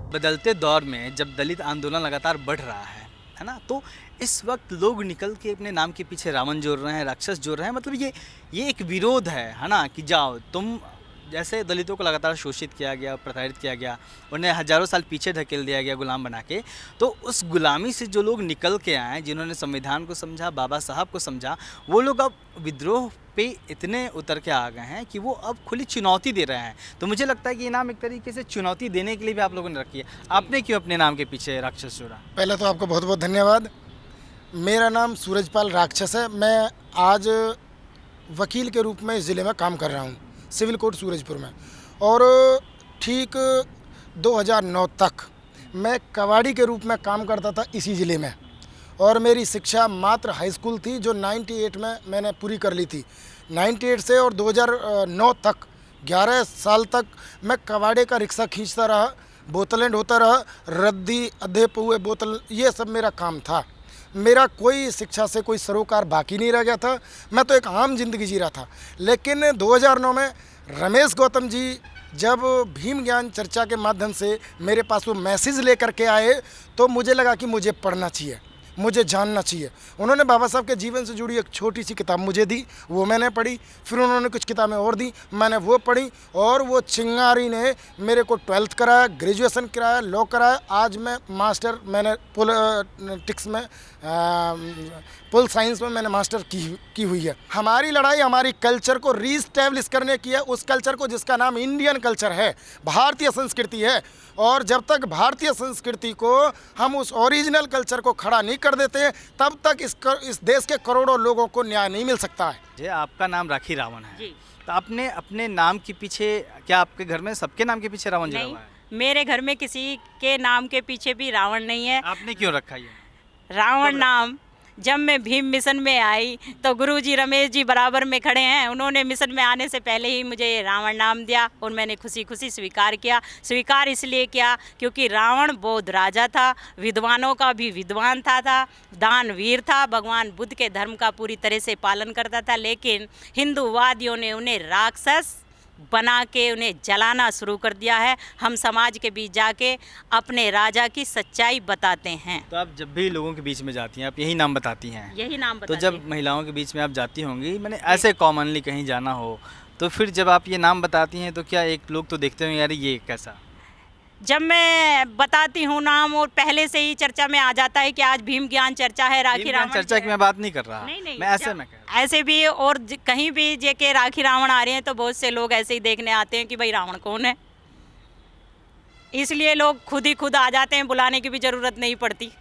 बदलते दौर में जब दलित आंदोलन लगातार बढ़ रहा है ना, तो इस वक्त लोग निकल के अपने नाम के पीछे रावण जोड़ रहे हैं, राक्षस जोड़ रहे हैं। मतलब ये एक विरोध है ना, कि जाओ तुम, जैसे दलितों को लगातार शोषित किया गया, प्रताड़ित किया गया, उन्हें हज़ारों साल पीछे ढकेल दिया गया गुलाम बना के। तो उस गुलामी से जो लोग निकल के आए, जिन्होंने संविधान को समझा, बाबा साहब को समझा, वो लोग अब विद्रोह पे इतने उतर के आ गए हैं कि वो अब खुली चुनौती दे रहे हैं। तो मुझे लगता है कि ये नाम एक तरीके से चुनौती देने के लिए भी आप लोगों ने रखी है। आपने क्यों अपने नाम के पीछे राक्षस जोड़ा? पहले तो आपको बहुत बहुत धन्यवाद। मेरा नाम सूरजपाल राक्षस है। मैं आज वकील के रूप में इस ज़िले में काम कर रहा हूँ, सिविल कोर्ट सूरजपुर में। और ठीक 2009 तक मैं कबाड़ी के रूप में काम करता था इसी ज़िले में, और मेरी शिक्षा मात्र हाई स्कूल थी जो 98 में मैंने पूरी कर ली थी। 98 से और 2009 तक 11 साल तक मैं कबाड़े का रिक्शा खींचता रहा, बोतलें ढोता रहा, रद्दी, अधे पुए बोतल, ये सब मेरा काम था। मेरा कोई शिक्षा से कोई सरोकार बाकी नहीं रह गया था। मैं तो एक आम जिंदगी जी रहा था। लेकिन 2009 में रमेश गौतम जी जब भीम ज्ञान चर्चा के माध्यम से मेरे पास वो मैसेज लेकर के आए, तो मुझे लगा कि मुझे पढ़ना चाहिए, मुझे जानना चाहिए। उन्होंने बाबा साहब के जीवन से जुड़ी एक छोटी सी किताब मुझे दी, वो मैंने पढ़ी। फिर उन्होंने कुछ किताबें और दी, मैंने वो पढ़ी। और वो चिंगारी ने मेरे को 12th कराया, ग्रेजुएशन कराया, लॉ कराया। आज मैं मास्टर, मैंने पॉलिटिक्स में, पोल साइंस में मैंने मास्टर की हुई है। हमारी लड़ाई हमारी कल्चर को रीस्टैब्लिश करने की है, उस कल्चर को जिसका नाम इंडियन कल्चर है, भारतीय संस्कृति है। और जब तक भारतीय संस्कृति को हम उस ओरिजिनल कल्चर को खड़ा नहीं कर देते हैं, तब तक इस देश के करोड़ों लोगों को न्याय नहीं मिल सकता है। जी, आपका नाम राखी रावण है, तो आपने अपने नाम के पीछे, क्या आपके घर में सबके नाम के पीछे रावण जुड़ा हुआ है? मेरे घर में किसी के नाम के पीछे भी रावण नहीं है। आपने क्यों रखा ये रावण नाम? जब मैं भीम मिशन में आई तो गुरुजी रमेश जी बराबर में खड़े हैं, उन्होंने मिशन में आने से पहले ही मुझे रावण नाम दिया और मैंने खुशी खुशी स्वीकार किया। स्वीकार इसलिए किया क्योंकि रावण बौद्ध राजा था, विद्वानों का भी विद्वान था, दानवीर था, भगवान बुद्ध के धर्म का पूरी तरह से पालन करता था। लेकिन हिंदूवादियों ने उन्हें राक्षस बना के उन्हें जलाना शुरू कर दिया है। हम समाज के बीच जाके अपने राजा की सच्चाई बताते हैं। तो आप जब भी लोगों के बीच में जाती हैं, आप यही नाम बताती हैं? यही नाम बताते तो जब महिलाओं के बीच में आप जाती होंगी, मैंने ऐसे कॉमनली कहीं जाना हो, तो फिर जब आप ये नाम बताती हैं तो क्या एक लोग तो देखते होंगे, यार ये कैसा? जब मैं बताती हूँ नाम, और पहले से ही चर्चा में आ जाता है कि आज भीम ज्ञान चर्चा है, राखी रावण चर्चा की मैं बात नहीं कर रहा। नहीं, मैं ऐसे में कह रहा। ऐसे भी और कहीं भी जेके राखी रावण आ रहे हैं तो बहुत से लोग ऐसे ही देखने आते हैं कि भाई रावण कौन है। इसलिए लोग खुद ही खुद आ जाते हैं, बुलाने की भी जरूरत नहीं पड़ती।